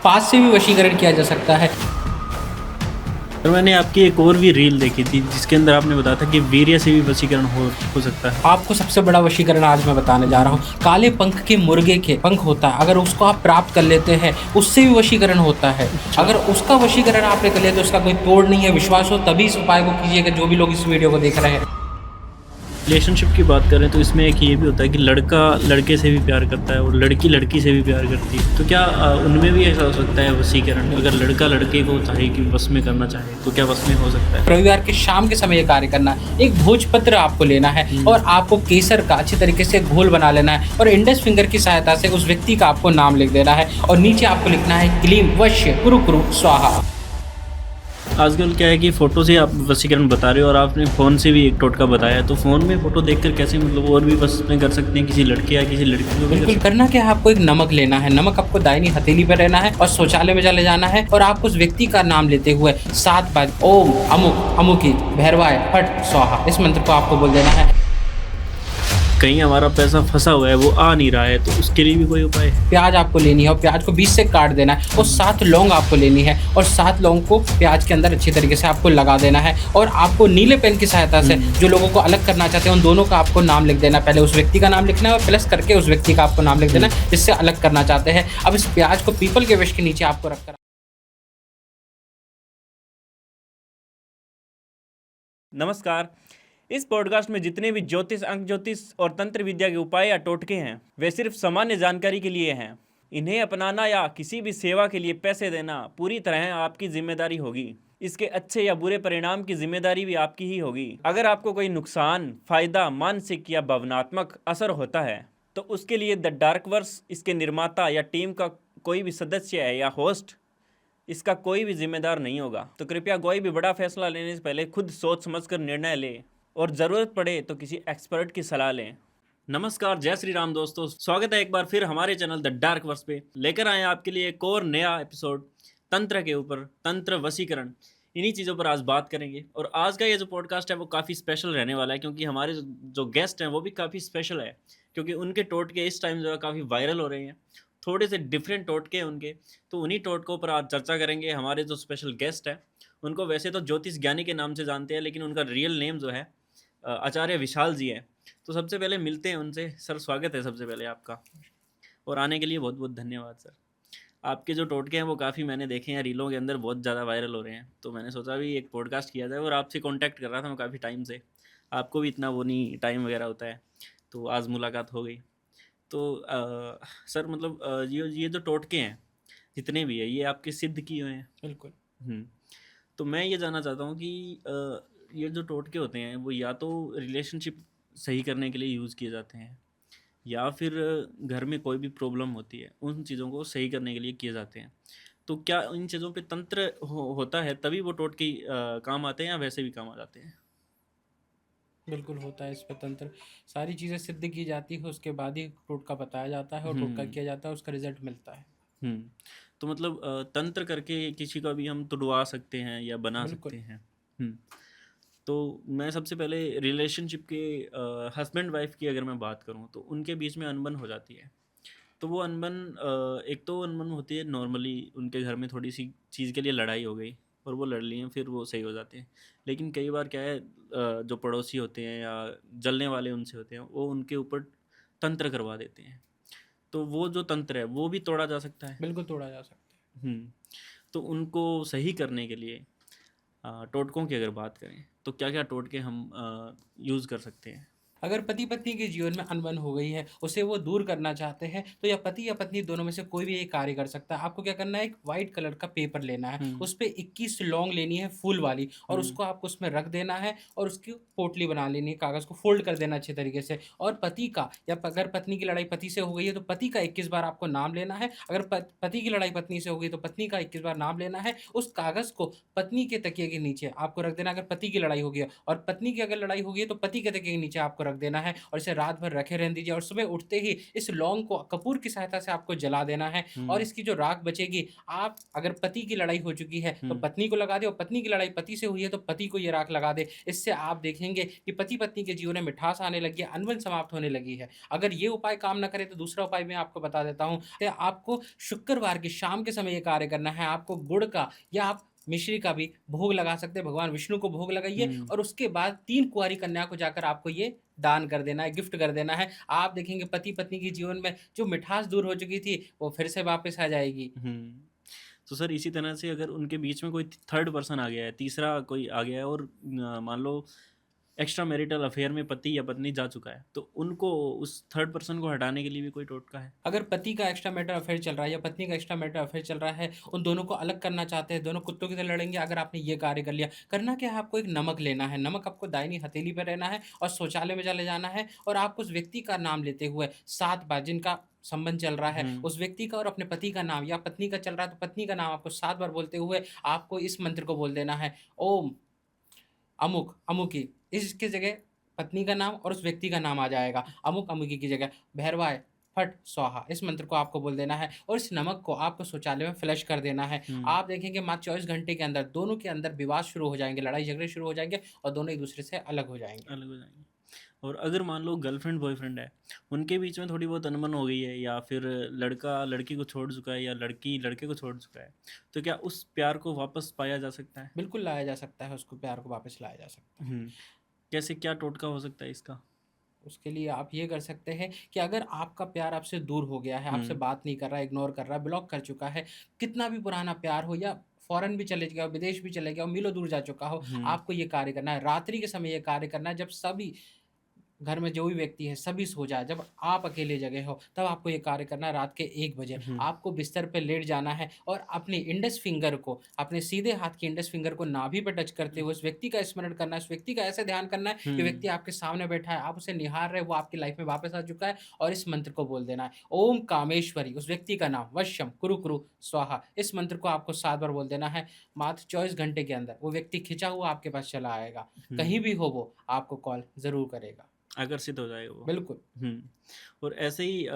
पास से भी वशीकरण किया जा सकता है। और मैंने आपकी एक और भी रील देखी थी जिसके अंदर आपने बताया था कि वीर्य से भी वशीकरण हो सकता है। आपको सबसे बड़ा वशीकरण आज मैं बताने जा रहा हूँ। काले पंख के मुर्गे के पंख होता है, अगर उसको आप प्राप्त कर लेते हैं उससे भी वशीकरण होता है। अगर उसका वशीकरण आपने कर लिया तो उसका कोई तोड़ नहीं है। विश्वास हो तभी इस उपाय को कीजिएगा। जो भी लोग इस वीडियो को देख रहे हैं, रिलेशनशिप की बात करें तो इसमें एक ये भी होता है कि लड़का लड़के से भी प्यार करता है और लड़की लड़की से भी प्यार करती है। तो क्या उनमें भी ऐसा हो सकता है वशीकरण? अगर लड़का लड़के को चाहे कि वश में करना चाहे तो क्या वश में हो सकता है? रविवार के शाम के समय ये कार्य करना है। एक भोजपत्र आपको लेना है और आपको केसर का अच्छी तरीके से घोल बना लेना है और इंडेक्स फिंगर की सहायता से उस व्यक्ति का आपको नाम लिख देना है और नीचे आपको लिखना है क्लीम वश्य कुरु कुरु स्वाहा। आजकल क्या है कि फ़ोटो से आप वशीकरण बता रहे हो और आपने फ़ोन से भी एक टोटका बताया है, तो फ़ोन में फ़ोटो देखकर कैसे मतलब और भी वश में कर सकते हैं किसी लड़के या किसी लड़की को? बिल्कुल करना क्या है, आपको एक नमक लेना है। नमक आपको दाहिनी हथेली पर रहना है और शौचालय में चले जाना है और आपको उस व्यक्ति का नाम लेते हुए 7 बार ओम अमुक अमुकी भैरवाय फट स्वाहा इस मंत्र को आपको बोल देना है। कहीं हमारा पैसा फंसा हुआ है, वो आ नहीं रहा है, तो उसके लिए भी कोई उपाय है? प्याज आपको लेनी है और प्याज को 20 से काट देना है और 7 लौंग आपको लेनी है और 7 लौंग को प्याज के अंदर अच्छी तरीके से आपको लगा देना है और आपको नीले पेन की सहायता से जो लोगों को अलग करना चाहते हैं उन दोनों का आपको नाम लिख देना है। पहले उस व्यक्ति का नाम लिखना है और प्लस करके उस व्यक्ति का आपको नाम लिख देना है जिससे अलग करना चाहते हैं। अब इस प्याज को पीपल के वृक्ष के नीचे आपको रखकर नमस्कार। इस पॉडकास्ट में जितने भी ज्योतिष, अंक ज्योतिष और तंत्र विद्या के उपाय या टोटके हैं वे सिर्फ सामान्य जानकारी के लिए हैं। इन्हें अपनाना या किसी भी सेवा के लिए पैसे देना पूरी तरह आपकी जिम्मेदारी होगी। इसके अच्छे या बुरे परिणाम की जिम्मेदारी भी आपकी ही होगी। अगर आपको कोई नुकसान, फायदा, मानसिक या भावनात्मक असर होता है तो उसके लिए द डार्क वर्स, इसके निर्माता या टीम का कोई भी सदस्य है या होस्ट, इसका कोई भी जिम्मेदार नहीं होगा। तो कृपया कोई भी बड़ा फैसला लेने से पहले खुद सोच समझकर निर्णय लें और ज़रूरत पड़े तो किसी एक्सपर्ट की सलाह लें। नमस्कार, जय श्री राम दोस्तों, स्वागत है एक बार फिर हमारे चैनल द डार्क वर्स पे। लेकर आए आपके लिए एक और नया एपिसोड तंत्र के ऊपर, तंत्र वशीकरण, इन्हीं चीज़ों पर आज बात करेंगे। और आज का ये जो पॉडकास्ट है वो काफ़ी स्पेशल रहने वाला है क्योंकि हमारे जो गेस्ट हैं वो भी काफ़ी स्पेशल है क्योंकि उनके टोटके इस टाइम जो है काफ़ी वायरल हो रहे हैं। थोड़े से डिफरेंट टोटके हैं उनके, तो उन्हीं टोटकों पर आज चर्चा करेंगे। हमारे जो स्पेशल गेस्ट हैं उनको वैसे तो ज्योतिष ज्ञानी के नाम से जानते हैं, लेकिन उनका रियल नेम जो है आचार्य विशाल जी हैं। तो सबसे पहले मिलते हैं उनसे। सर, स्वागत है सबसे पहले आपका और आने के लिए बहुत बहुत धन्यवाद सर। आपके जो टोटके हैं वो काफ़ी मैंने देखे हैं रीलों के अंदर, बहुत ज़्यादा वायरल हो रहे हैं, तो मैंने सोचा भी एक पॉडकास्ट किया जाए और आपसे कांटेक्ट कर रहा था मैं काफ़ी टाइम से। आपको भी इतना वो नहीं टाइम वगैरह होता है, तो आज मुलाकात हो गई। तो सर मतलब ये जो टोटके हैं जितने भी है ये आपके सिद्ध किए हुए हैं? बिल्कुल। तो मैं ये जानना चाहता हूँ कि ये जो टोटके होते हैं वो या तो रिलेशनशिप सही करने के लिए यूज़ किए जाते हैं या फिर घर में कोई भी प्रॉब्लम होती है उन चीज़ों को सही करने के लिए किए जाते हैं। तो क्या इन चीज़ों पे तंत्र होता है तभी वो टोटके काम आते हैं या वैसे भी काम आ जाते हैं? बिल्कुल होता है इस पर तंत्र। सारी चीज़ें सिद्ध की जाती है उसके बाद ही टोटका बताया जाता है और टोटका किया जाता है, उसका रिजल्ट मिलता है। हम्म तो मतलब तंत्र करके किसी का भी हम तुड़वा सकते हैं या बना बिल्कुल। सकते हैं। हम्म तो मैं सबसे पहले रिलेशनशिप के हस्बैंड वाइफ की अगर मैं बात करूं तो उनके बीच में अनबन हो जाती है। तो वो अनबन एक तो अनबन होती है नॉर्मली, उनके घर में थोड़ी सी चीज़ के लिए लड़ाई हो गई और वो लड़ लिए, फिर वो सही हो जाते हैं। लेकिन कई बार क्या है, जो पड़ोसी होते हैं या जलने वाले उनसे होते हैं वो उनके ऊपर तंत्र करवा देते हैं। तो वो जो तंत्र है वो भी तोड़ा जा सकता है। बिल्कुल तोड़ा जा सकता है। तो उनको सही करने के लिए टोटकों की अगर बात करें तो क्या क्या टोटके हम यूज़ कर सकते हैं? अगर पति पत्नी के जीवन में अनबन हो गई है, उसे वो दूर करना चाहते हैं, तो या पति या पत्नी दोनों में से कोई भी एक कार्य कर सकता है। आपको क्या करना है, एक वाइट कलर का पेपर लेना है, उस पे 21 लौंग लेनी है फूल वाली और उसको आपको उसमें रख देना है और उसकी पोटली बना लेनी है, कागज़ को फोल्ड कर देना अच्छे तरीके से। और पति का या अगर पत्नी की लड़ाई पति से हो गई है तो पति का 21 बार आपको नाम लेना है। अगर पति की लड़ाई पत्नी से हो गई तो पत्नी का 21 बार नाम लेना है। उस कागज़ को पत्नी के तकिए के नीचे आपको रख देना अगर पति की लड़ाई हो गई है, और पत्नी की अगर लड़ाई हो गई है तो पति के तकिए के नीचे आपको रख रख देना है और इसे रात भर रखे रहने दीजिए और सुबह उठते ही इस लौंग को कपूर की सहायता से आपको जला देना है और इसकी जो राख बचेगी, आप अगर पति की लड़ाई हो चुकी है तो पत्नी को लगा दे और पत्नी की लड़ाई पति से हुई है तो पति को ये राख लगा दे। इससे आप देखेंगे कि पति पत्नी के जीवन में मिठास आने लगी है, अनबन समाप्त होने लगी है। अगर ये उपाय काम ना करे तो दूसरा उपाय मैं आपको बता देता हूँ कि आपको शुक्रवार की शाम के समय ये कार्य करना है। आपको गुड़ का या आप मिश्री का भी भोग लगा सकते हैं, भगवान विष्णु को भोग लगाइए और उसके बाद 3 कुंवारी कन्या को जाकर आपको ये दान कर देना है, गिफ्ट कर देना है। आप देखेंगे पति पत्नी के जीवन में जो मिठास दूर हो चुकी थी वो फिर से वापस आ जाएगी। तो सर इसी तरह से अगर उनके बीच में कोई थर्ड पर्सन आ गया है, तीसरा कोई आ गया है और मान लो एक्स्ट्रा मैरिटल अफेयर में पति या पत्नी जा चुका है, तो उनको उस थर्ड पर्सन को हटाने के लिए भी कोई टोटका है? अगर पति का एक्स्ट्रा मैरिटल अफेयर चल रहा है या पत्नी का एक्स्ट्रा मैरिटल अफेयर चल रहा है, उन दोनों को अलग करना चाहते हैं, दोनों कुत्तों की तरह लड़ेंगे। अगर आपने ये कार्य कर लिया, करना क्या है, आपको एक नमक लेना है, नमक आपको दाहिनी हथेली पर रहना है और शौचालय में चले जाना है और आपको उस व्यक्ति का नाम लेते हुए 7 बार, जिनका संबंध चल रहा है उस व्यक्ति का और अपने पति का नाम, या पत्नी का चल रहा है तो पत्नी का नाम आपको 7 बार बोलते हुए आपको इस मंत्र को बोल देना है, ओम अमुक अमुकी। इसकी जगह पत्नी का नाम और उस व्यक्ति का नाम आ जाएगा, अमुक अमुकी की जगह भैरवाय फट स्वाहा। इस मंत्र को आपको बोल देना है और इस नमक को आपको शौचालय में फ्लश कर देना है। आप देखेंगे मात्र 24 घंटे के अंदर दोनों के अंदर विवाद शुरू हो जाएंगे, लड़ाई झगड़े शुरू हो जाएंगे और दोनों एक दूसरे से अलग हो जाएंगे। और अगर मान लो गर्लफ्रेंड बॉयफ्रेंड है, उनके बीच में थोड़ी बहुत अनबन हो गई है या फिर लड़का लड़की को छोड़ चुका है या लड़की लड़के को छोड़ चुका है, तो क्या उस प्यार को वापस पाया जा सकता है? बिल्कुल लाया जा सकता है, उसको प्यार को वापस लाया जा सकता है। कैसे, क्या टोटका हो सकता है इसका? उसके लिए आप ये कर सकते हैं कि अगर आपका प्यार आपसे दूर हो गया है, आपसे बात नहीं कर रहा है, इग्नोर कर रहा है, ब्लॉक कर चुका है, कितना भी पुराना प्यार हो या फॉरेन भी चले गया, विदेश भी चले गया, मीलों दूर जा चुका हो, आपको ये कार्य करना है। रात्रि के समय ये कार्य करना है, जब सभी घर में जो भी व्यक्ति है सभी सो जाए, जब आप अकेले जगह हो तब आपको ये कार्य करना है। रात के 1 बजे आपको बिस्तर पे लेट जाना है और अपनी इंडेक्स फिंगर को, अपने सीधे हाथ की इंडेक्स फिंगर को नाभि पे टच करते हुए उस व्यक्ति का स्मरण करना है। उस व्यक्ति का ऐसे ध्यान करना है कि व्यक्ति आपके सामने बैठा है, आप उसे निहार रहे, वो आपकी लाइफ में वापस आ चुका है और इस मंत्र को बोल देना है, ओम कामेश्वरी, उस व्यक्ति का नाम, वश्यम कुरु कुरु स्वाहा। इस मंत्र को आपको 7 बार बोल देना है। मात्र 24 घंटे के अंदर वो व्यक्ति खिंचा हुआ आपके पास चला आएगा, कहीं भी हो वो आपको कॉल जरूर करेगा, आकर्षित हो जाएगा वो। बिल्कुल। और ऐसे ही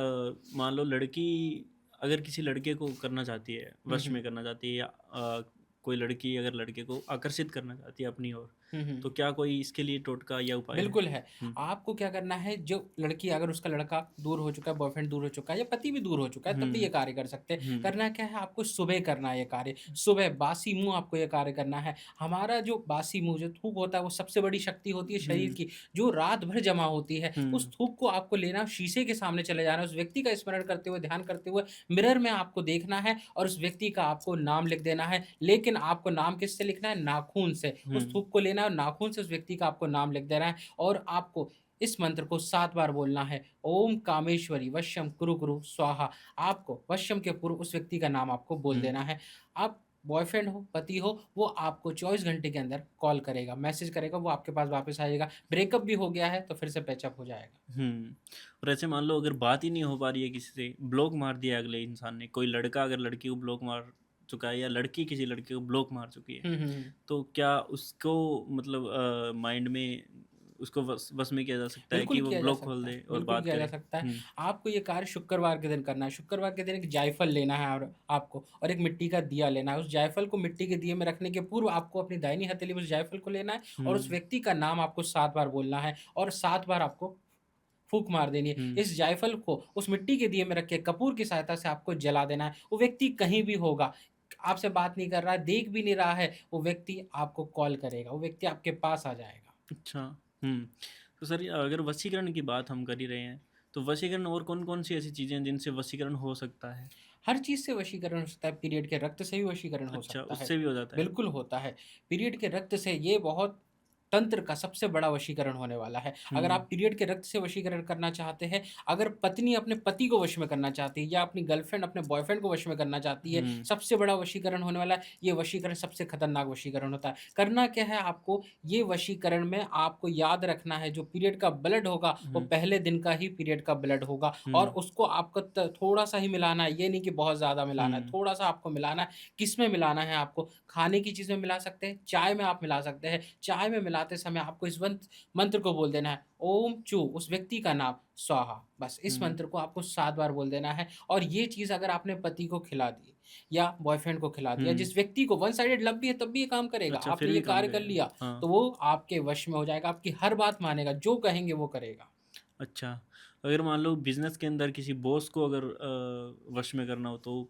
मान लो लड़की अगर किसी लड़के को करना चाहती है, वश में करना चाहती है, या कोई लड़की अगर लड़के को आकर्षित करना चाहती है अपनी ओर, तो क्या कोई इसके लिए टोटका या उपाय बिल्कुल है। आपको क्या करना है, जो लड़की अगर उसका लड़का दूर हो चुका है, बॉयफ्रेंड दूर हो चुका है या पति भी दूर हो चुका है, तब भी ये कार्य कर सकते हैं। करना क्या है, आपको सुबह करना है ये कार्य, सुबह बासी मुंह आपको ये कार्य करना है। हमारा जो बासी मुंह, जो थूक होता है, वो सबसे बड़ी शक्ति होती है शरीर की, जो रात भर जमा होती है। उस थूक को आपको लेना, शीशे के सामने चले जाना, उस व्यक्ति का स्मरण करते हुए, ध्यान करते हुए मिरर में आपको देखना है और उस व्यक्ति का आपको नाम लिख देना है। लेकिन आपको नाम किससे लिखना है, नाखून से। उस थूक को लेना है और नाखून से उस व्यक्ति का आपको नाम लिख देना है और आपको इस मंत्र को 7 बार बोलना है, ओम कामेश्वरी वश्यम कुरु कुरु स्वाहा। आपको वश्यम के पूर्व उस व्यक्ति का नाम आपको बोल देना है। आप बॉयफ्रेंड हो, पति हो, वो आपको 24 घंटे के अंदर कॉल करेगा, मैसेज करेगा, वो आपके पास वापस आएगा। ब्रेकअप भी हो गया है तो फिर से पैचअप हो जाएगा। और ऐसे मान लो अगर बात ही नहीं हो पा रही है किसी से, ब्लॉक मार दिया अगले इंसान ने, कोई लड़का अगर लड़की को ब्लॉक मार चुका है या लड़की किसी लड़के को ब्लॉक मार चुकी है, तो क्या उसको मतलब माइंड में उसको बस में किया जा सकता है कि वो ब्लॉक खोल दे और बात किया जा सकता है। आपको ये कार्य शुक्रवार के दिन करना है। शुक्रवार के दिन एक जायफल लेना है और आपको, और एक मिट्टी का दिया लेना है। उस जायफल को मिट्टी के दिए में रखने के पूर्व आपको अपनी दाहिनी हथेली में उस जायफल को लेना है और उस व्यक्ति का नाम आपको 7 बार बोलना है और 7 बार आपको फूंक मार देनी है। इस जायफल को उस मिट्टी के दिए में रख के कपूर की सहायता से आपको जला देना है। वो व्यक्ति कहीं भी होगा, आपसे बात नहीं कर रहा है, देख भी नहीं रहा है, वो व्यक्ति आपको कॉल करेगा, वो व्यक्ति आपके पास आ जाएगा। अच्छा। तो सर अगर वशीकरण की बात हम कर ही रहे हैं, तो वशीकरण और कौन कौन सी ऐसी चीज़ें हैं जिनसे वशीकरण हो सकता है? हर चीज़ से वशीकरण हो सकता है। पीरियड के रक्त से भी वशीकरण हो सकता है। उससे भी हो जाता है? बिल्कुल होता है। पीरियड के रक्त से ये बहुत तंत्र का सबसे बड़ा वशीकरण होने वाला है। अगर आप पीरियड के रक्त से वशीकरण करना चाहते हैं, अगर पत्नी अपने पति को वश में करना चाहती है या अपनी गर्लफ्रेंड अपने बॉयफ्रेंड को वश में करना चाहती है, सबसे बड़ा वशीकरण होने वाला है। ये वशीकरण सबसे खतरनाक वशीकरण होता है। करना क्या है, आपको ये वशीकरण में आपको याद रखना है, जो पीरियड का ब्लड होगा वो पहले दिन का ही पीरियड का ब्लड होगा और उसको आपको थोड़ा सा ही मिलाना है। ये नहीं कि बहुत ज़्यादा मिलाना है, थोड़ा सा आपको मिलाना है। किस में मिलाना है, आपको खाने की चीज़ में मिला सकते हैं, चाय में आप मिला सकते हैं। चाय में खिलाते समय आपको इस मंत्र को बोल देना है, ओम चू, उस व्यक्ति का नाम, स्वाहा। बस इस हुँ। मंत्र को आपको 7 बार बोल देना है। और ये चीज़ अगर आपने पति को खिला दी या बॉयफ्रेंड को खिला दिया, हुँ। जिस व्यक्ति को वन साइडेड लव भी है तब भी ये काम करेगा। अच्छा, फिर आपने ये भी काम कार्य कर करेगा। लिया, हाँ। तो वो आपके वश में हो जाएगा, आपकी हर बात मानेगा, जो कहेंगे वो करेगा। अच्छा, अगर मान लो बिज़नेस के अंदर किसी बॉस को अगर वश में करना हो तो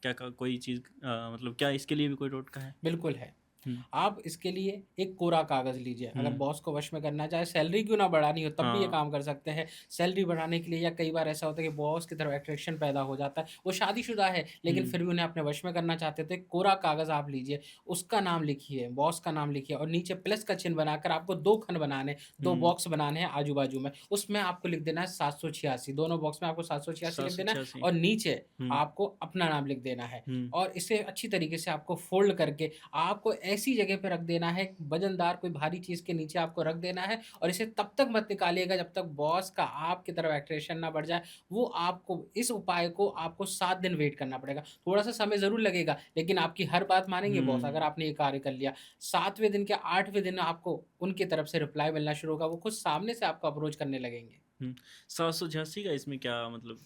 क्या कोई चीज़ मतलब क्या इसके लिए भी कोई टोटका है? बिल्कुल है। हुँ। आप इसके लिए एक कोरा कागज़ लीजिए। अगर हुँ। बॉस को वश में करना चाहे, सैलरी क्यों ना बढ़ानी हो, तब भी ये हाँ। काम कर सकते हैं। सैलरी बढ़ाने के लिए, या कई बार ऐसा होता है कि बॉस की तरफ अट्रैक्शन पैदा हो जाता है। वो शादीशुदा है, लेकिन हुँ। फिर भी उन्हें अपने वश में करना चाहते थे। कोरा कागज़ आप लीजिए, उसका नाम लिखिए, बॉस का नाम लिखिए और नीचे प्लस का चिन्ह बनाकर आपको 2 खंड बनाने, 2 हुँ। बॉक्स बनाने हैं आजू-बाजू में। उसमें आपको लिख देना है 786, दोनों बॉक्स में आपको 786 लिख देना है 786। और नीचे हुँ। आपको अपना नाम लिख देना है। हुँ। और इसे अच्छी तरीके से आपको फ़ोल्ड करके आपको ऐसी जगह पे रख देना है, वज़नदार कोई भारी चीज़ के नीचे आपको रख देना है और इसे तब तक मत निकालिएगा जब तक बॉस का आपकी तरफ अट्रैक्शन ना बढ़ जाए। वो आपको इस उपाय को आपको 7 दिन वेट करना पड़ेगा। थोड़ा-सा समय ज़रूर लगेगा, लेकिन आपकी हर बात मानेंगे बॉस अगर हुँ। आपने ये कार्य कर लिया। 7वें दिन के 8वें दिन आपको उनकी तरफ से रिप्लाई मिलना शुरू होगा, वो खुद सामने से आपको अप्रोच करने लगेंगे। हुँ। 786 का इसमें क्या मतलब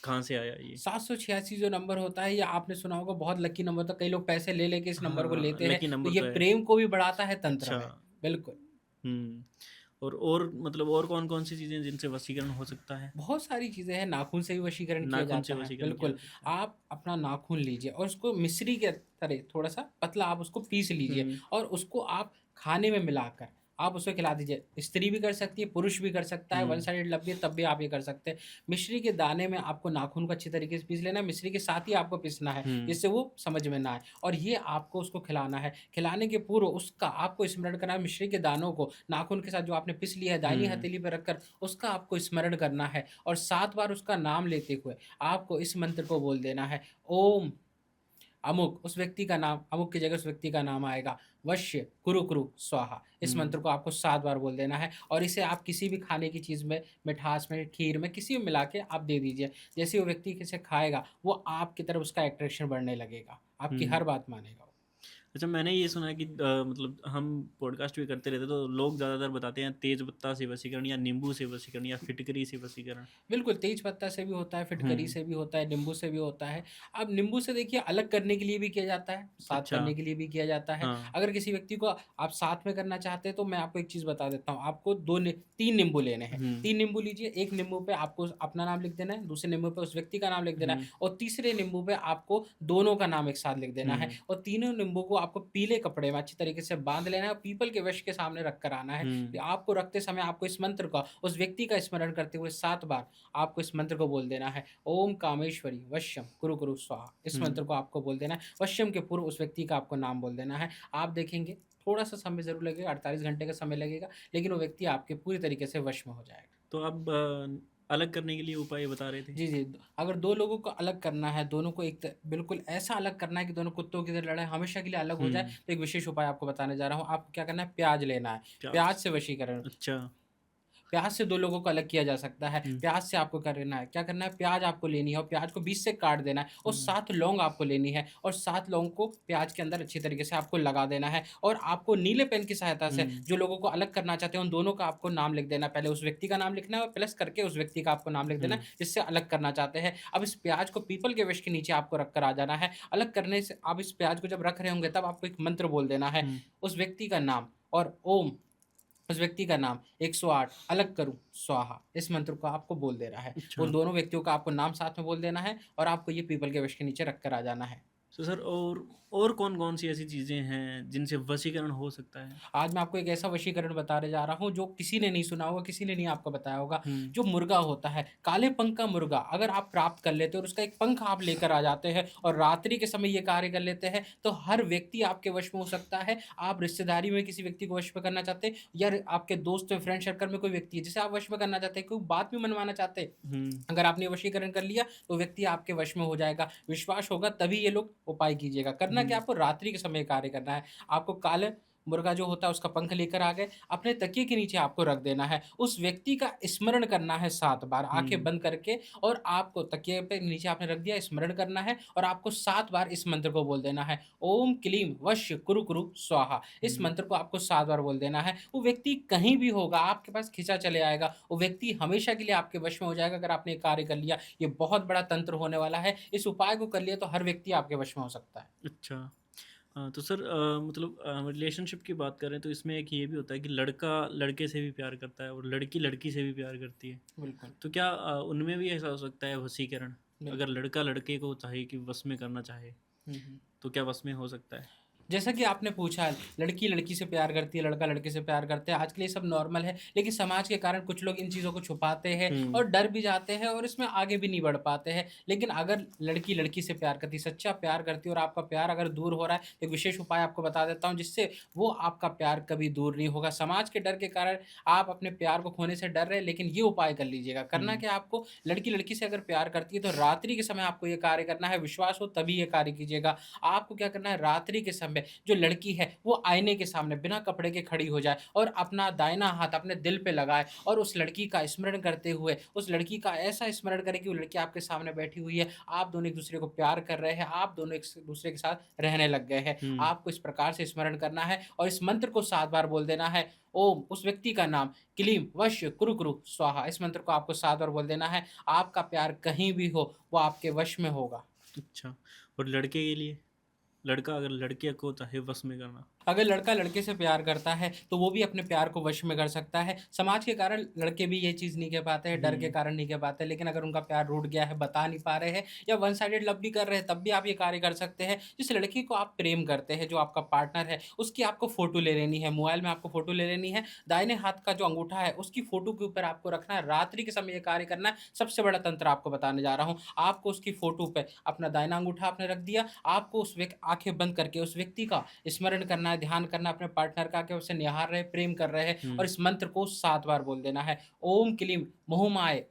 कहाँ से आया ये? 786 जो नंबर होता है, ये आपने सुना होगा, बहुत लकी नंबर होता है। कई लोग पैसे ले लेके इस नंबर को हाँ, लेते हैं, लकी तो नंबर ये तो है। प्रेम को भी बढ़ाता है तंत्र अच्छा। में। बिल्कुल। हुँ। और मतलब और कौन-कौन सी चीज़ें जिनसे वशीकरण हो सकता है? बहुत सारी चीज़ें हैं, नाख़ून से भी वशीकरण किया नाख़ून से जाता है। वशीकरण किया बिल्कुल, जा सकता है। आप अपना नाख़ून लीजिए और उसको मिश्री के तरह थोड़ा-सा पतला आप उसको पीस लीजिए हुँ। और उसको आप खाने में मिलाकर आप उसे खिला दीजिए। स्त्री भी कर सकती है, पुरुष भी कर सकता है, वन हुँ। साइडेड लव भी है तब भी आप ये कर सकते हैं। मिश्री के दाने में आपको नाख़ून को अच्छी तरीके से पीस लेना है, मिश्री के साथ ही आपको पीसना है, हुँ। जिससे वो समझ में ना आए और ये आपको उसको खिलाना है। खिलाने के पूर्व उसका आपको स्मरण करना है, मिश्री के दानों को नाख़ून के साथ जो आपने पीस लिया है, दाहिनी हुँ। हथेली पे रखकर उसका आपको स्मरण करना है और 7 बार उसका नाम लेते हुए आपको इस मंत्र को बोल देना है, ओम अमुक, उस व्यक्ति का नाम, अमुक की जगह उस व्यक्ति का नाम आएगा, वश्य कुरु कुरु स्वाहा। इस हुँ। मंत्र को आपको 7 बार बोल देना है और इसे आप किसी भी खाने की चीज़ में, मिठास में, खीर में, किसी में मिला के आप दे दीजिए। जैसे वो व्यक्ति इसे खाएगा, वो आपकी तरफ उसका अट्रैक्शन बढ़ने लगेगा, आपकी हुँ। हर बात मानेगा वो। अच्छा, मैंने ये सुना है कि मतलब हम पॉडकास्ट भी करते रहते हैं तो लोग ज़्यादातर बताते हैं तेज पत्ता से वशीकरण या नींबू से वशीकरण या फिटकरी से वशीकरण। बिल्कुल, तेज पत्ता से भी होता है, फिटकरी हुँ। से भी होता है, नींबू से भी होता है। अब नींबू से देखिए अलग करने के लिए भी किया जाता है, साथ अच्छा। करने के लिए भी किया जाता है। हाँ। अगर किसी व्यक्ति को आप साथ में करना चाहते हैं तो मैं आपको एक चीज़ बता देता हूँ, आपको 3 नींबू लेने हैं। हुँ। 3 नींबू लीजिए, एक नींबू पे आपको अपना नाम लिख देना है, दूसरे नींबू पे उस व्यक्ति का नाम लिख देना है हुँ। और तीसरे नींबू पे आपको दोनों का नाम एक साथ लिख देना है हुँ। और तीनों नींबू को आपको पीले कपड़े में अच्छी तरीके से बाँध लेना है और पीपल के वृक्ष के सामने रख कर आना है। हुँ। आपको रखते समय आपको इस मंत्र का, उस व्यक्ति का स्मरण करते हुए 7 बार आपको इस मंत्र को बोल देना है, ओम कामेश्वरी वश्यम कुरु कुरु स्वाहा। इस हुँ। मंत्र को आपको बोल देना है। वश्यम के पूर्व उस व्यक्ति का आपको नाम बोल देना है। आप देखेंगे थोड़ा-सा समय ज़रूर लगेगा, 48 घंटे का समय लगेगा, लेकिन वो व्यक्ति आपके पूरी तरीके से वश में हो जाएगा। तो आप अलग करने के लिए उपाय बता रहे थे? जी, जी। अगर 2 लोगों को अलग करना है, दोनों को एक बिल्कुल ऐसा अलग करना है कि दोनों कुत्तों की तरह लड़ाई हमेशा के लिए अलग हो जाए, हुँ। तो एक विशेष उपाय आपको बताने जा रहा हूँ। आपको क्या करना है, प्याज लेना है। प्याज प्याज़। से वशीकरण। अच्छा। प्याज से 2 लोगों को अलग किया जा सकता है। हुँ। प्याज से आपको करना है, क्या करना है, प्याज आपको लेनी है और प्याज को बीच से काट देना है और हुँ। 7 लौंग आपको लेनी है और 7 लौंग को प्याज के अंदर अच्छी तरीके से आपको लगा देना है और आपको नीले पेन की सहायता से हुँ। जो लोगों को अलग करना चाहते हैं, उन दोनों का आपको नाम लिख देना है। पहले उस व्यक्ति का नाम लिखना है और प्लस करके उस व्यक्ति का आपको नाम लिख देना हुँ। है, जिससे अलग करना चाहते हैं। अब इस प्याज को पीपल के वृक्ष के नीचे आपको रख कर आ जाना है। अलग करने से आप इस प्याज को जब रख रहे होंगे, तब आपको एक मंत्र बोल देना है, हुँ। उस व्यक्ति का नाम और ओम उस व्यक्ति का नाम 108 अलग करूँ स्वाहा। इस मंत्र को आपको बोल देना है। अच्छा। उन दोनों व्यक्तियों का आपको नाम साथ में बोल देना है और आपको ये पीपल के वृक्ष के नीचे रख कर आ जाना है। तो सर और कौन-कौन सी ऐसी चीज़ें हैं जिनसे वशीकरण हो सकता है? आज मैं आपको एक ऐसा वशीकरण बताने जा रहा हूँ जो किसी ने नहीं सुना होगा, किसी ने नहीं आपको बताया होगा। हुँ। जो मुर्गा होता है, काले पंख का मुर्गा अगर आप प्राप्त कर लेते हो और उसका एक पंख आप लेकर आ जाते हैं और रात्रि के समय ये कार्य कर लेते हैं, तो हर व्यक्ति आपके वश में हो सकता है। आप रिश्तेदारी में किसी व्यक्ति को वश में करना चाहते हैं या आपके दोस्त में, फ्रेंड सर्कल में कोई व्यक्ति है जिसे आप वश में करना चाहते हैं, कोई बात भी मनवाना चाहते हैं, हुँ। अगर आपने वशीकरण कर लिया तो व्यक्ति आपके वश में हो जाएगा। विश्वास होगा तभी ये लोग उपाय कीजिएगा। करना क्या, हुँ। आपको रात्रि के समय कार्य करना है। आपको काले मुर्गा जो होता है उसका पंख लेकर आ गए, अपने तकिए के नीचे आपको रख देना है। उस व्यक्ति का स्मरण करना है 7 बार आँखें बंद करके, और आपको तकिए पे नीचे आपने रख दिया, स्मरण करना है और आपको 7 बार इस मंत्र को बोल देना है, ओम क्लीम वश कुरु कुरु स्वाहा। इस मंत्र को आपको 7 बार बोल देना है। वो व्यक्ति कहीं भी होगा, आपके पास खींचा चले आएगा, वो व्यक्ति हमेशा के लिए आपके वश में हो जाएगा अगर आपने ये कार्य कर लिया। ये बहुत बड़ा तंत्र होने वाला है। इस उपाय को कर लिया तो हर व्यक्ति आपके वश में हो सकता है। अच्छा। तो सर मतलब रिलेशनशिप की बात करें तो इसमें एक ये भी होता है कि लड़का लड़के से भी प्यार करता है और लड़की लड़की से भी प्यार करती है। बिल्कुल, तो क्या उनमें भी ऐसा हो सकता है वशीकरण? बिल्कुल। अगर लड़का लड़के को चाहे कि वश में करना चाहे, हुँ, हुँ। तो क्या वश में हो सकता है? जैसा कि आपने पूछा, लड़की लड़की से प्यार करती है, लड़का लड़के से प्यार करते हैं, आजकल ये सब नॉर्मल है, लेकिन समाज के कारण कुछ लोग इन चीज़ों को छुपाते हैं हुँ। और डर भी जाते हैं और इसमें आगे भी नहीं बढ़ पाते हैं। लेकिन अगर लड़की लड़की से प्यार करती है, सच्चा प्यार करती है और आपका प्यार अगर दूर हो रहा है, तो एक विशेष उपाय आपको बता देता हूँ, जिससे वो आपका प्यार कभी दूर नहीं होगा। समाज के डर के कारण आप अपने प्यार को खोने से डर रहे हैं, लेकिन ये उपाय कर लीजिएगा। करना हुँ। क्या है आपको, लड़की लड़की से अगर प्यार करती है, तो रात्रि के समय आपको ये कार्य करना है, विश्वास हो तभी ये कार्य कीजिएगा। आपको क्या करना है, रात्रि के समय जो लड़की है वो आईने के सामने बिना कपड़े के खड़ी हो जाए और अपना दाहिना हाथ अपने दिल पे लगाए और उस लड़की का स्मरण करते हुए उस लड़की का ऐसा स्मरण करे कि वो लड़की आपके सामने बैठी हुई है, आप दोनों एक दूसरे को प्यार कर रहे हैं, आप दोनों एक दूसरे के साथ रहने लग गए हैं। हुँ। आपको इस प्रकार से स्मरण करना है और इस मंत्र को 7 बार बोल देना है। ओम उस व्यक्ति का नाम क्लीम वश कुरु कुरु स्वाहा। इस मंत्र को आपको 7 बार बोल देना है। आपका प्यार कहीं भी हो वो आपके वश में होगा। अच्छा। और लड़के के लिए? लड़का अगर लड़के को चाहे वश में करना? अगर लड़का लड़के से प्यार करता है तो वो भी अपने प्यार को वश में कर सकता है। समाज के कारण लड़के भी ये चीज़ नहीं कह पाते हैं, डर के हुँ। कारण नहीं कह पाते, लेकिन अगर उनका प्यार रूठ गया है, बता नहीं पा रहे हैं या वन साइडेड लव भी कर रहे हैं, तब भी आप ये कार्य कर सकते हैं। जिस लड़की को आप प्रेम करते हैं, जो आपका पार्टनर है, उसकी आपको फ़ोटो ले लेनी है, मोबाइल में आपको फ़ोटो ले लेनी है। दाहिने हाथ का जो अंगूठा है, उसकी फ़ोटो के ऊपर आपको रखना है, रात्रि के समय ये कार्य करना है। सबसे बड़ा तंत्र आपको बताने जा रहा हूँ। आपको उसकी फ़ोटो पे अपना दाहिना अंगूठा आपने रख दिया, आपको उस आँखें बंद करके उस व्यक्ति का स्मरण करना है, ध्यान करना है अपने पार्टनर का कि उसे निहार रहे, प्रेम कर रहे हैं और हुँ। इस मंत्र को 7 बार बोल देना है। ओम क्लीम मोहुमाय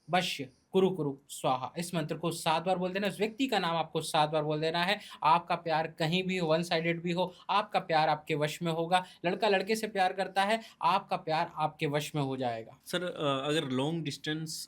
वश्य कुरु कुरु स्वाहा। इस मंत्र को 7 बार बोल देना, उस व्यक्ति का नाम आपको 7 बार बोल देना है। आपका प्यार कहीं भी हो, वन साइडेड भी हो, आपका प्यार आपके वश में होगा। लड़का लड़के से प्यार करता है, आपका प्यार आपके वश में हो जाएगा। सर अगर लॉन्ग डिस्टेंस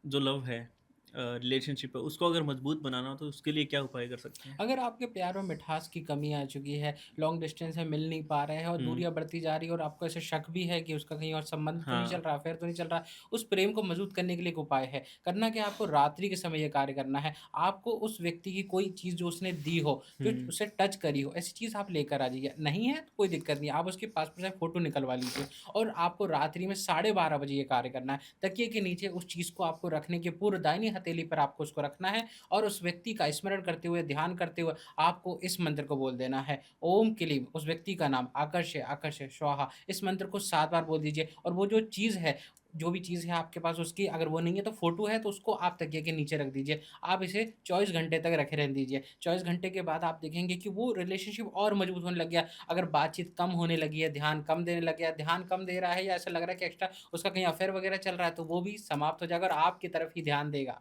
जो लव है, रिलेशनशिप है, उसको अगर मजबूत बनाना हो तो उसके लिए क्या उपाय कर सकते हैं? अगर आपके प्यार में मिठास की कमी आ चुकी है, लॉन्ग डिस्टेंस है, मिल नहीं पा रहे हैं और हुँ। दूरियाँ बढ़ती जा रही है और आपको ऐसे शक भी है कि उसका कहीं और संबंध तो नहीं चल हाँ। रहा, अफ़ेयर तो नहीं चल रहा, उस प्रेम को मज़बूत करने के लिए एक उपाय है। करना क्या है, आपको रात्रि के समय ये कार्य करना है। आपको उस व्यक्ति की कोई चीज़ जो उसने दी हो, जो हुँ। उसे टच करी हो, ऐसी चीज़ आप लेकर आ जाइए। नहीं है तो कोई दिक्कत नहीं है, आप उसके पासपोर्ट साइज़ फ़ोटो निकलवा लीजिए और आपको रात्रि में 12:30 बजे ये कार्य करना है। तकिए के नीचे उस चीज़ को आपको रखने के पूर्व दाहिनी हथेली पर आपको उसको रखना है और उस व्यक्ति का स्मरण करते हुए, ध्यान करते हुए आपको इस मंत्र को बोल देना है। ओम क्लीम उस व्यक्ति का नाम आकर्षय आकर्षय स्वाहा। इस मंत्र को 7 बार बोल दीजिए और वो जो चीज़ है, जो भी चीज़ है आपके पास उसकी अगर वो नहीं है तो फ़ोटो है तो उसको आप तकिए के नीचे रख दीजिए। आप इसे 24 घंटे तक रखे रहने दीजिए। 24 घंटे के बाद आप देखेंगे कि वो रिलेशनशिप और मजबूत होने लग गया। अगर बातचीत कम होने लगी है, ध्यान कम देने लग गया, ध्यान कम दे रहा है या ऐसा लग रहा है कि एक्स्ट्रा उसका कहीं अफ़ेयर वगैरह चल रहा है, तो वो भी समाप्त हो जाएगा और आपकी तरफ ही ध्यान देगा।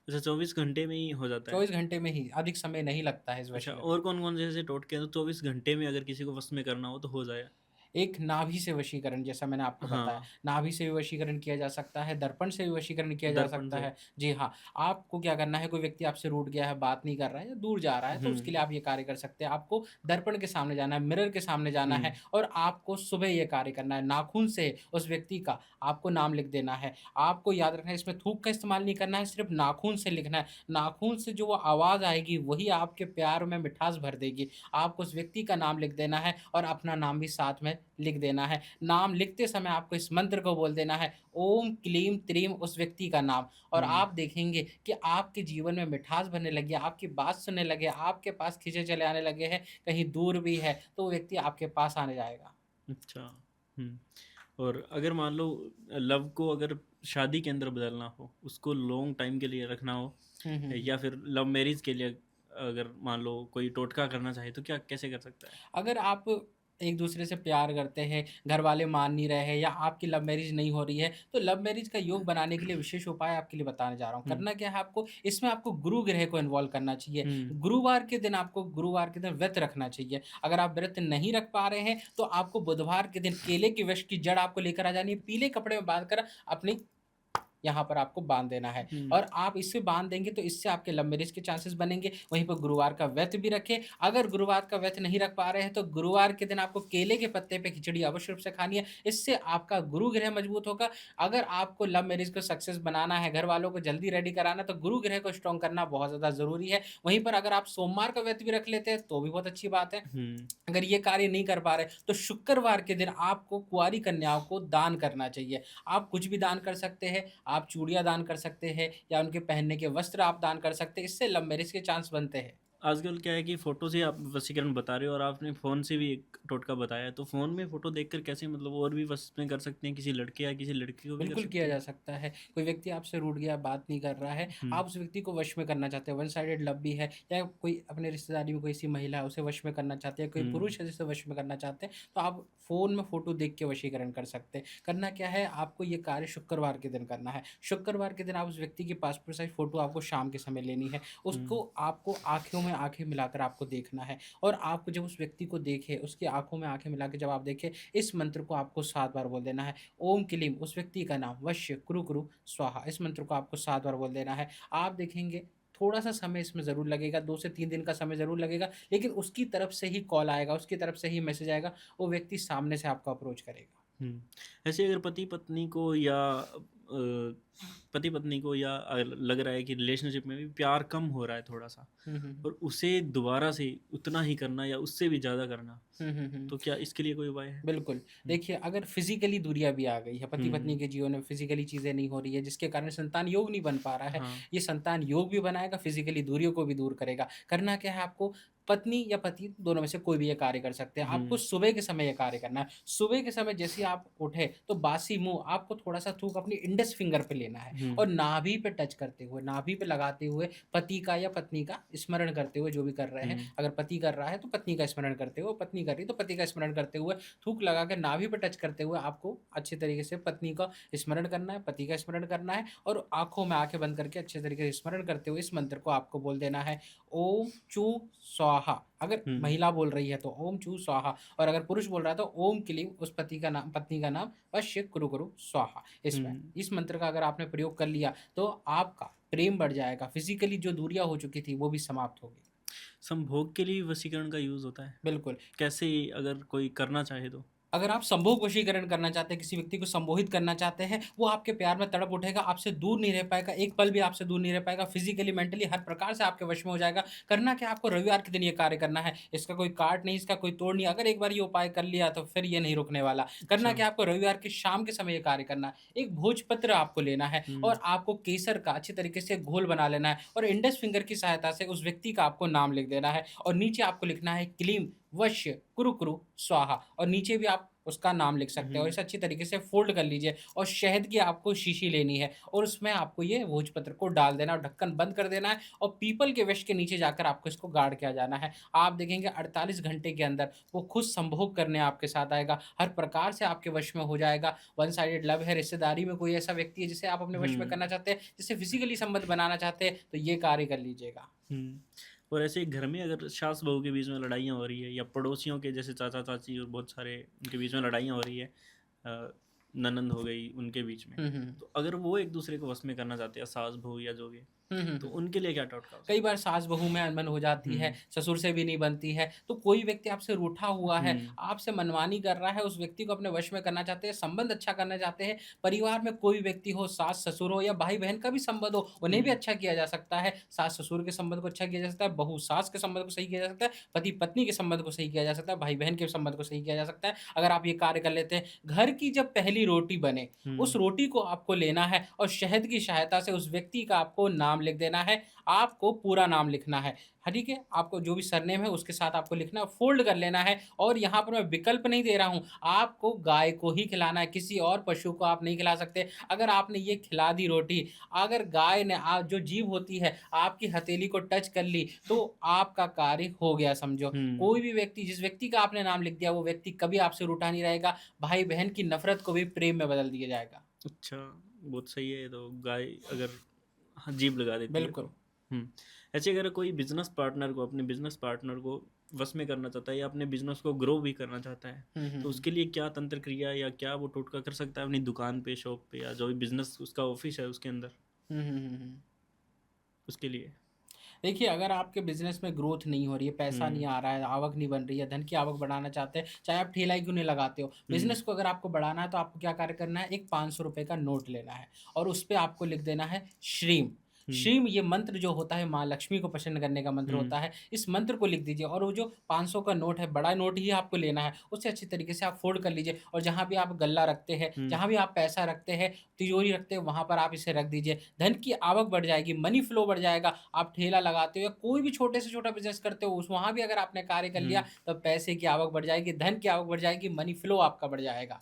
अच्छा, 24 घंटे में ही हो जाता है? 24 घंटे में ही, अधिक समय नहीं लगता है इस अच्छा, वशीकरण। और कौन-कौन से ऐसे टोटके हैं, तो 24 घंटे में अगर किसी को वश में करना हो तो हो जाए? एक नाभि से वशीकरण, जैसा मैंने आपको बताया, हाँ। नाभि से भी वशीकरण किया जा सकता है, दर्पण से भी वशीकरण किया जा दर्पण सकता से? है। जी हाँ, आपको क्या करना है, कोई व्यक्ति आपसे रूठ गया है, बात नहीं कर रहा है या दूर जा रहा है, तो हुँ। उसके लिए आप ये कार्य कर सकते हैं। आपको दर्पण के सामने जाना है, मिरर के सामने जाना हुँ। है और आपको सुबह ये कार्य करना है। नाखून से उस व्यक्ति का आपको नाम लिख देना है। आपको याद रखना है, इसमें थूक का इस्तेमाल नहीं करना है, सिर्फ़ नाखून से लिखना है। नाखून से जो वो आवाज़ आएगी, वही आपके प्यार में मिठास भर देगी। आपको उस व्यक्ति का नाम लिख देना है और अपना नाम भी साथ में लिख देना है। नाम लिखते समय आपको इस मंत्र को बोल देना है, ओम क्लीम त्रीम उस व्यक्ति का नाम, और हुँ। आप देखेंगे कि आपके जीवन में मिठास भरने लगी है, आपकी बात सुनने लगे, आपके पास खींचे चले आने लगे हैं, कहीं दूर भी है, तो वो व्यक्ति आपके पास आने जाएगा। अच्छा। हुँ। और अगर मान लो लव को अगर शादी के अंदर बदलना हो, उसको लॉन्ग टाइम के लिए रखना हो, हुँ, हुँ, हुँ। या फिर लव मैरिज के लिए अगर मान लो कोई टोटका करना चाहे तो क्या कैसे कर सकता है? अगर आप एक दूसरे से प्यार करते हैं, घर वाले मान नहीं रहे हैं या आपकी लव मैरिज नहीं हो रही है, तो लव मैरिज का योग बनाने के लिए विशेष उपाय आपके लिए बताने जा रहा हूँ। हुँ, करना क्या है आपको, इसमें आपको गुरु ग्रह को इन्वॉल्व करना चाहिए। हुँ, गुरुवार के दिन व्रत रखना चाहिए। अगर आप व्रत नहीं रख पा रहे हैं, तो आपको बुधवार के दिन केले के वृक्ष की जड़ आपको लेकर आ जानी है, पीले कपड़े में बाँधकर अपनी यहाँ पर आपको बाँध देना है हुँ, और आप इसे बाँध देंगे तो इससे आपके लव मैरिज के चांसेस बनेंगे। वहीं पर गुरुवार का व्रत भी रखें। अगर गुरुवार का व्रत नहीं रख पा रहे हैं तो गुरुवार के दिन आपको केले के पत्ते पे खिचड़ी अवश्य रूप से खानी है। इससे आपका गुरु ग्रह मजबूत होगा। अगर आपको लव मैरिज को सक्सेस बनाना है, घर वालों को जल्दी रेडी कराना है, तो गुरु ग्रह को स्ट्रॉन्ग करना बहुत ज़्यादा ज़रूरी है। वहीं पर अगर आप सोमवार का व्रत भी रख लेते हैं तो भी बहुत अच्छी बात है। हुँ, अगर ये कार्य नहीं कर पा रहे तो शुक्रवार के दिन आपको कुंवारी कन्याओं को दान करना चाहिए। आप कुछ भी दान कर सकते हैं, आप चूड़ियाँ दान कर सकते हैं या उनके पहनने के वस्त्र आप दान कर सकते हैं, इससे लव मैरिज के चांस बनते हैं। आजकल क्या है कि फ़ोटो से आप वशीकरण बता रहे हो और आपने फ़ोन से भी एक टोटका बताया है, तो फ़ोन में फ़ोटो देखकर कैसे मतलब और भी वश में कर सकते हैं, किसी लड़के या किसी लड़की को भी कर बिल्कुल सकते किया हैं? जा सकता है। कोई व्यक्ति आपसे रूठ गया, बात नहीं कर रहा है, हुँ, आप उस व्यक्ति को वश में करना चाहते हैं, वन साइडेड लव भी है या कोई अपने रिश्तेदारी में कोई ऐसी महिला है, उसे वश में करना चाहते हैं, कोई हुँ, पुरुष है जिसे वश में करना चाहते हैं, तो आप फ़ोन में फ़ोटो देख के वशीकरण कर सकते हैं। करना क्या है, आपको ये कार्य शुक्रवार के दिन करना है। शुक्रवार के दिन आप उस व्यक्ति की पासपोर्ट साइज़ फ़ोटो आपको शाम के समय लेनी है। हुँ, उसको आपको आँखों में आँखें मिलाकर आपको देखना है और आप जब उस व्यक्ति को देखें, उसकी आँखों में आँखें मिला के जब आप देखें, इस मंत्र को आपको 7 बार बोल देना है। ओम क्लीम उस व्यक्ति का नाम, वश्य कुरु कुरु स्वाहा, इस मंत्र को आपको 7 बार बोल देना है। आप देखेंगे थोड़ा-सा समय इसमें ज़रूर लगेगा, 2 से 3 दिन का समय ज़रूर लगेगा, लेकिन उसकी तरफ से ही कॉल आएगा, उसकी तरफ से ही मैसेज आएगा, वो व्यक्ति सामने से आपको अप्रोच करेगा। हुँ। ऐसे अगर पति-पत्नी को या पति-पत्नी को या लग रहा है कि रिलेशनशिप में भी प्यार कम हो रहा है थोड़ा-सा हुँ, हुँ, हुँ। और उसे दोबारा से उतना ही करना या उससे भी ज़्यादा करना, हुँ, हुँ, हुँ। तो क्या इसके लिए कोई उपाय है? बिल्कुल। हुँ, देखिए, अगर फ़िज़िकली दूरियाँ भी आ गई है, पति-पत्नी हुँ, के जीवन में फ़िज़िकली चीज़ें नहीं हो रही है, जिसके कारण संतान योग नहीं बन पा रहा है, हाँ, ये संतान योग भी बनाएगा, फ़िज़िकली दूरियों को भी दूर करेगा। करना क्या है आपको, पत्नी या पति दोनों में से कोई भी ये कार्य कर सकते हैं। आपको हुँ, सुबह के समय ये कार्य करना है। सुबह के समय जैसे ही आप उठे, तो बासी मुँह आपको थोड़ा-सा थूक अपनी इंडेक्स फ़िंगर पे लेना है हुँ, और नाभि पे टच करते हुए, नाभि पे लगाते हुए पति का या पत्नी का स्मरण करते हुए जो भी कर रहे हैं, हुँ, अगर पति कर रहा है, तो पत्नी का स्मरण करते हुए, पत्नी कर रही है, तो पति का स्मरण करते हुए थूक लगा के नाभि पे टच करते हुए आपको अच्छे तरीके से पत्नी का स्मरण करना है, पति का स्मरण करना है और आँखों में आँखें बंद करके अच्छे तरीके से स्मरण करते हुए इस मंत्र को आपको बोल देना है, ओम चू स्वाहा। अगर हुँ, महिला बोल रही है तो ओम चू स्वाहा और अगर पुरुष बोल रहा है तो ओम क्लीम उस पति का नाम, पत्नी का नाम वश्य कुरु कुरु स्वाहा। इसमें हुँ। इस मंत्र का अगर आपने प्रयोग कर लिया तो आपका प्रेम बढ़ जाएगा, फिज़िकली जो दूरियाँ हो चुकी थी वो भी समाप्त होगी। संभोग के लिए वशीकरण का यूज़ होता है? बिल्कुल। कैसे अगर कोई करना चाहे तो? अगर आप संभोग वशीकरण करना चाहते हैं, किसी व्यक्ति को संमोहित करना चाहते हैं, वो आपके प्यार में तड़प उठेगा, आपसे दूर नहीं रह पाएगा, एक पल भी आपसे दूर नहीं रह पाएगा, फिज़िकली, मेंटली हर प्रकार से आपके वश में हो जाएगा। करना क्या है आपको रविवार के दिन ये कार्य करना है, इसका कोई काट नहीं, इसका कोई तोड़ नहीं, अगर एक बार ये उपाय कर लिया तो फिर ये नहीं रुकने वाला। करना अच्छा। क्या है आपको रविवार की शाम के समय ये कार्य करना है, एक भोजपत्र आपको लेना है हुँ, और आपको केसर का अच्छी तरीके से घोल बना लेना है और इंडेक्स फिंगर की सहायता से उस व्यक्ति का आपको नाम लिख देना है और नीचे आपको लिखना है क्लीम वश्य कुरु कुरु स्वाहा और नीचे भी आप उसका नाम लिख सकते हैं और हुँ, इसे अच्छी तरीके से फ़ोल्ड कर लीजिए और शहद की आपको शीशी लेनी है और उसमें आपको ये भोजपत्र को डाल देना और ढक्कन बंद कर देना है और पीपल के वृक्ष के नीचे जाकर आपको इसको गाड़ के आ जाना है। आप देखेंगे 48 घंटे के अंदर वो खुद संभोग करने आपके साथ आएगा, हर प्रकार से आपके वश में हो जाएगा। वन साइडेड लव है, रिश्तेदारी में कोई ऐसा व्यक्ति है जिसे आप अपने वश में हुँ, करना चाहते हैं, जिससे फिज़िकली संबंध बनाना चाहते हैं, तो ये कार्य कर लीजिएगा। हुँ। और ऐसे घर में अगर सास-बहू के बीच में लड़ाइयाँ हो रही है या पड़ोसियों के जैसे चाचा-चाची और बहुत सारे उनके बीच में लड़ाइयाँ हो रही है ननंद हो गई उनके बीच में, हुँ, हुँ। तो अगर वो एक-दूसरे को वश में करना चाहते हैं सास-बहू या जो भी, हुँ, हुँ, तो हुँ। उनके लिए क्या टोटका हो कई सकता बार सास-बहू में अनबन हो जाती है, है? ससुर से भी नहीं बनती है, तो कोई व्यक्ति आपसे रूठा हुआ है, हुँ, आपसे मनमानी कर रहा है, उस व्यक्ति को अपने वश में करना चाहते हैं, संबंध अच्छा करना चाहते हैं, परिवार में कोई व्यक्ति हो, सास-ससुर हो या भाई-बहन का भी संबंध हो, उन्हें भी हुँ, अच्छा किया जा सकता है। सास-ससुर के संबंध को अच्छा किया जा सकता है, बहू-सास के संबंध को सही किया जा सकता है, पति-पत्नी के संबंध को सही किया जा सकता है, भाई-बहन के संबंध को सही किया जा सकता है। अगर आप ये कार्य कर लेते हैं, घर की जब पहली रोटी बने, उस हुँ, रोटी को आपको लेना है और शहद की सहायता से उस व्यक्ति का आपको नाम नाम लिख देना है, आपको पूरा नाम लिखना है। हाँ, ठीक है? आपको जो भी सरनेम है उसके साथ आपको लिखना है, फ़ोल्ड कर लेना है और यहाँ पर मैं विकल्प नहीं दे रहा हूँ, आपको गाय को ही खिलाना है, किसी और पशु को आप नहीं खिला सकते। अगर आपने ये खिला दी रोटी, अगर गाय ने जो जीभ होती है, आपकी हथेली को टच कर ली, तो आपका कार्य हो गया समझो। कोई भी व्यक्ति, जिस व्यक्ति का आपने नाम लिख दिया, वो व्यक्ति कभी आपसे रूठा नहीं रहेगा। भाई-बहन की नफ़रत को भी प्रेम में बदल दिया जाएगा। अच्छा, बहुत सही है। तो गाय अगर हाँ, जीभ लगा देती है बिल्कुल। तो ऐसे अगर कोई बिजनेस पार्टनर को, अपने बिजनेस पार्टनर को वश में करना चाहता है या अपने बिजनेस को ग्रो भी करना चाहता है, तो उसके लिए क्या तंत्र क्रिया या क्या वो टोटका कर सकता है अपनी दुकान पे, शॉप पे, या जो भी बिजनेस उसका ऑफिस है उसके अंदर, हुँ, हुँ, हुँ, हुँ। उसके लिए? देखिए, अगर आपके बिज़नेस में ग्रोथ नहीं हो रही है, पैसा नहीं हम्म। आ रहा है, आवक नहीं बन रही है, धन की आवक बढ़ाना चाहते हैं, चाहे आप ठेला ही क्यों नहीं लगाते हो, बिज़नेस को अगर आपको बढ़ाना है तो आपको क्या कार्य करना है, एक ₹500 का नोट लेना है और उस पे आपको लिख देना है श्रीम। हम्म। श्रीम ये मंत्र जो होता है माँ लक्ष्मी को प्रसन्न करने का मंत्र हम्म। होता है, इस मंत्र को लिख दीजिए और वो जो 500 का नोट है, बड़ा नोट ही आपको लेना है, उसे अच्छी तरीके से आप फ़ोल्ड कर लीजिए और जहाँ भी आप गल्ला रखते हैं, हम्म। जहाँ भी आप पैसा रखते हैं, तिजोरी रखते हैं, वहाँ पर आप इसे रख दीजिए। धन की आवक बढ़ जाएगी, मनी फ्लो बढ़ जाएगा। आप ठेला लगाते हो या कोई भी छोटे से छोटा बिज़नेस करते हो, उस वहाँ भी अगर आपने कार्य कर लिया, हम्म। तो पैसे की आवक बढ़ जाएगी, धन की आवक बढ़ जाएगी, मनी फ्लो आपका बढ़ जाएगा।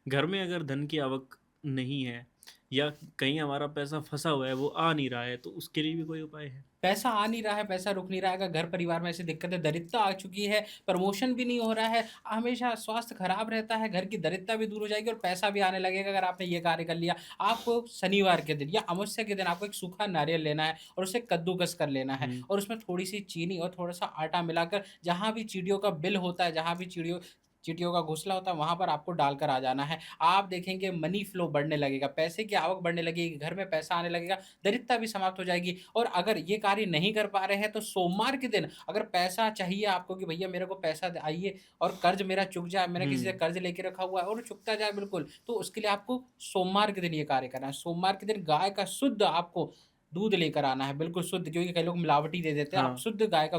घर में अगर धन की आवक नहीं है या कहीं हमारा पैसा फंसा हुआ है, वो आ नहीं रहा है, तो उसके लिए भी कोई उपाय है? पैसा आ नहीं रहा है, पैसा रुक नहीं रहा है, अगर घर परिवार में ऐसी दिक्कतें, दरिद्रता आ चुकी है, प्रमोशन भी नहीं हो रहा है, हमेशा स्वास्थ्य खराब रहता है, घर की दरिद्रता भी दूर हो जाएगी और पैसा भी आने लगेगा अगर आपने ये कार्य कर लिया। आपको शनिवार के दिन या अमावस्या के दिन आपको एक सूखा नारियल लेना है और उसे कद्दूकस कर लेना है हम्म। और उसमें थोड़ी-सी चीनी और थोड़ा-सा आटा मिलाकर जहाँ भी चींटियों का बिल होता है, जहाँ भी चींटियों का घोंसला होता है, वहाँ पर आपको डालकर आ जाना है। आप देखेंगे मनी फ्लो बढ़ने लगेगा, पैसे की आवक बढ़ने लगेगी, घर में पैसा आने लगेगा, दरिद्रता भी समाप्त हो जाएगी। और अगर ये कार्य नहीं कर पा रहे हैं तो सोमवार के दिन अगर पैसा चाहिए आपको कि भैया मेरे को पैसा आइए और कर्ज मेरा चुक जाए, मैंने किसी से हम्म। कर्ज लेके रखा हुआ है और वो चुकता जाए बिल्कुल, तो उसके लिए आपको सोमवार के दिन ये कार्य करना है। सोमवार के दिन गाय का शुद्ध आपको दूध लेकर आना है, बिल्कुल शुद्ध, क्योंकि कई लोग मिलावटी दे देते हैं। आप हाँ। शुद्ध गाय का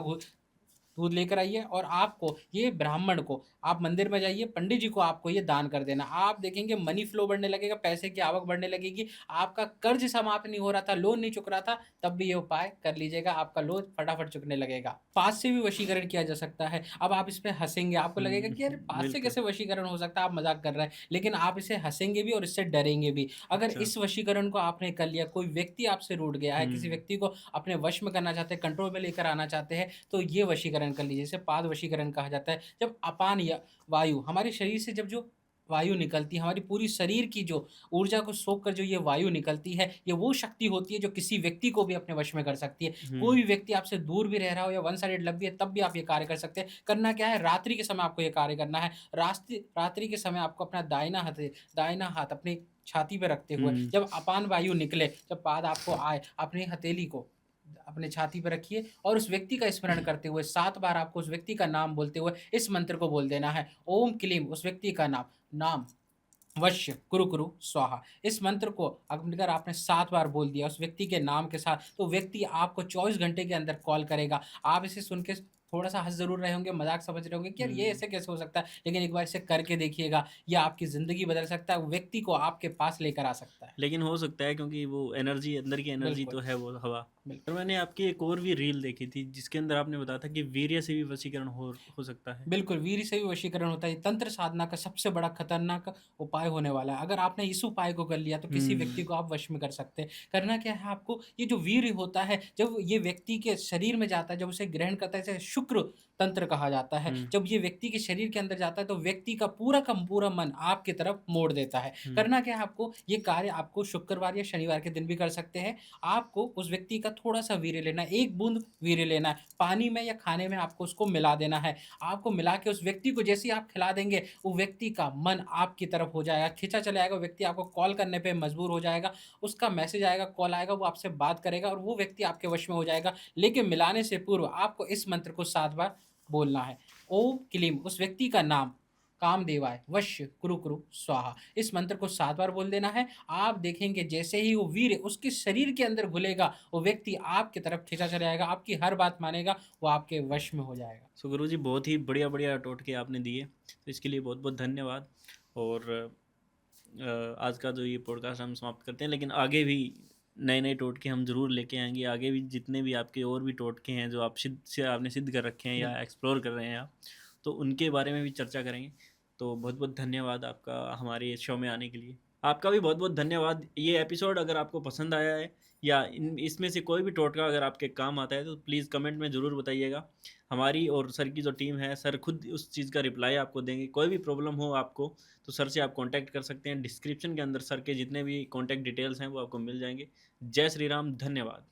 दूध लेकर आइए और आपको ये ब्राह्मण को, आप मंदिर में जाइए, पंडित जी को आपको ये दान कर देना। आप देखेंगे मनी फ्लो बढ़ने लगेगा, पैसे की आवक बढ़ने लगेगी, आपका कर्ज समाप्त नहीं हो रहा था, लोन नहीं चुक रहा था, तब भी ये उपाय कर लीजिएगा, आपका लोन फटाफट चुकने लगेगा। पास से भी वशीकरण किया जा सकता है। अब आप इस पे हँसेंगे, आपको लगेगा कि यार पास से बिल्कुल। कैसे वशीकरण हो सकता है, आप मज़ाक कर रहे हैं, लेकिन आप इसे हँसेंगे भी और इससे डरेंगे भी। अगर अच्छा। इस वशीकरण को आपने कर लिया, कोई व्यक्ति आपसे रूठ गया है, किसी हम्म। व्यक्ति को अपने वश में करना चाहते हैं, कंट्रोल में लेकर आना चाहते हैं, तो ये वशीकरण कर लीजिए। इसे पाद वशीकरण कहा जाता है। जब अपान या वायु हमारे शरीर से, जब जो वायु निकलती है, हमारी पूरी शरीर की जो ऊर्जा को सोख कर जो ये वायु निकलती है, ये वो शक्ति होती है जो किसी व्यक्ति को भी अपने वश में कर सकती है। कोई भी व्यक्ति आपसे दूर भी रह रहा हो या वन साइडेड लव भी है, तब भी आप ये कार्य कर सकते हैं। करना क्या है, रात्रि के समय आपको ये कार्य करना है। रात्रि के समय आपको अपना दाहिना हाथ अपनी छाती पे रखते हुए, हम्म। जब अपान वायु निकले, जब पाद आपको आए, अपनी हथेली को अपने छाती पे रखिए और उस व्यक्ति का स्मरण करते हुए 7 बार आपको उस व्यक्ति का नाम बोलते हुए इस मंत्र को बोल देना है। ओम क्लीम, उस व्यक्ति का नाम वश्य कुरु कुरु स्वाहा। इस मंत्र को अगर आपने 7 बार बोल दिया उस व्यक्ति के नाम के साथ, तो व्यक्ति आपको 24 घंटे के अंदर कॉल करेगा। आप इसे सुन के थोड़ा-सा हँस ज़रूर रहे होंगे, मज़ाक समझ रहे होंगे कि यार ये हम्म। ऐसे कैसे हो सकता है? लेकिन एक बार इसे करके देखिएगा, ये आपकी ज़िंदगी बदल सकता है, वो व्यक्ति को आपके पास लेकर आ सकता है। लेकिन हो सकता है, क्योंकि वो एनर्जी, अंदर की एनर्जी बिल्कुल, तो है, वो हवा। बिल्कुल। पर मैंने आपकी एक और भी रील देखी थी जिसके अंदर आपने बताया था कि वीर्य से भी वशीकरण हो सकता है। बिल्कुल, वीर्य से भी वशीकरण होता है। ये तंत्र साधना का सबसे बड़ा खतरनाक उपाय होने वाला है। अगर आपने इस उपाय को कर लिया तो किसी व्यक्ति हम्म। को आप वश में कर सकते हैं। करना क्या है आपको, ये जो वीर्य होता है, जब ये व्यक्ति के शरीर में जाता है, जब उसे ग्रहण करता है, इसे शुक्र तंत्र कहा जाता है। हम्म। जब ये व्यक्ति के शरीर के अंदर जाता है तो व्यक्ति का पूरा मन आपकी तरफ मोड़ देता है। हम्म। करना क्या है आपको, ये कार्य आपको शुक्रवार या शनिवार के दिन भी कर सकते हैं। आपको उस व्यक्ति का थोड़ा-सा वीर्य लेना है, 1 बूँद वीर्य लेना है। पानी में या खाने में आपको उसको मिला देना है। आपको मिला के उस व्यक्ति को जैसे ही आप खिला देंगे, वो व्यक्ति का मन आपकी तरफ हो जाएगा, खींचा चला आएगा, वो व्यक्ति आपको कॉल करने पे मजबूर हो जाएगा, उसका मैसेज आएगा, कॉल आएगा, वो आपसे बात करेगा और वो व्यक्ति आपके वश में हो जाएगा। लेकिन मिलाने से पूर्व आपको इस मंत्र को 7 बार बोलना है। ओम क्लीम, उस व्यक्ति का नाम कामदेवाय वश्य कुरु कुरु स्वाहा। इस मंत्र को 7 बार बोल देना है। आप देखेंगे जैसे ही वो वीर्य उसके शरीर के अंदर घुलेगा, वो व्यक्ति आपकी तरफ खींचा चला जाएगा, आपकी हर बात मानेगा, वो आपके वश में हो जाएगा। सो गुरु जी, बहुत ही बढ़िया बढ़िया टोटके आपने दिए, तो इसके लिए बहुत बहुत धन्यवाद। और आज का जो ये पॉडकास्ट हम समाप्त करते हैं, लेकिन आगे भी नए नए टोटके हम ज़रूर लेके आएंगे आगे भी, जितने भी आपके और भी टोटके हैं जो आपने सिद्ध कर रखे हैं या एक्सप्लोर कर रहे हैं आप, तो उनके बारे में भी चर्चा करेंगे। तो बहुत बहुत धन्यवाद आपका हमारे शो में आने के लिए। आपका भी बहुत बहुत धन्यवाद। ये एपिसोड अगर आपको पसंद आया है या इसमें से कोई भी टोटका अगर आपके काम आता है तो प्लीज़ कमेंट में ज़रूर बताइएगा। हमारी और सर की जो टीम है, सर खुद उस चीज़ का रिप्लाई आपको देंगे। कोई भी प्रॉब्लम हो आपको तो सर से आप कांटेक्ट कर सकते हैं। डिस्क्रिप्शन के अंदर सर के जितने भी कांटेक्ट डिटेल्स हैं वो आपको मिल जाएंगे। जय श्री राम, धन्यवाद।